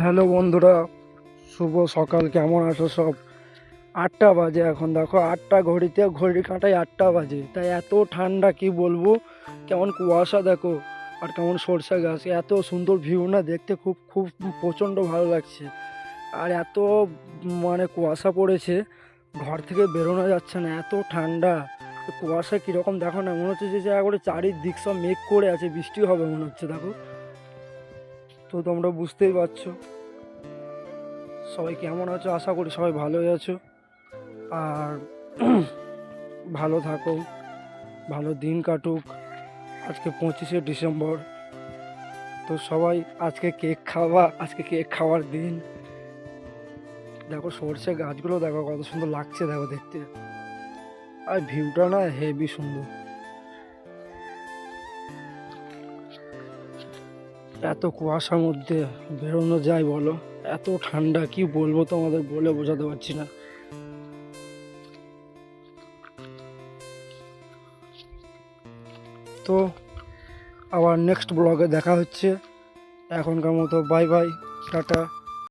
Hello বন্ধুরা, শুভ সকাল। কেমন আছো সব? 8টা বাজে এখন, দেখো 8টা, ঘড়ি কাঁটায় 8টা বাজে। তাই এত ঠান্ডা কি বলবো, কেমন কুয়াশা দেখো, আর কেমন সরষে গাছ, এত সুন্দর ভিউ না দেখতে, খুব খুব প্রচণ্ড ভালো লাগছে। আর এত মানে কুয়াশা পড়েছে, ঘর থেকে বেরোনো যাচ্ছে না, এত ঠান্ডা। কুয়াশা কীরকম দেখো না, মনে হচ্ছে যে একবারে চারিদিক সব মেঘ করে আছে, বৃষ্টি হবে মনে হচ্ছে দেখো। তো তোমরা বুঝতেই পারছো। সবাই কেমন আছো? আশা করি সবাই ভালোই আছো। আর ভালো থাকো, ভালো দিন কাটুক। আজকে 25শে ডিসেম্বর। তো সবাই আজকে কেক খাওয়ার দিন। দেখো সরষে গাছগুলো দেখো কত সুন্দর লাগছে, দেখো দেখতে। আর ভিউটা না হেভি সুন্দর। এত কুয়াশার মধ্যে বেরোনো যায় বলো? এত ঠান্ডা কি বলবো তোমাদের, বলে বোঝাতে পারছি না। তো আবার নেক্সট ব্লগে দেখা হচ্ছে। এখনকার মতো বাই বাই, টাটা।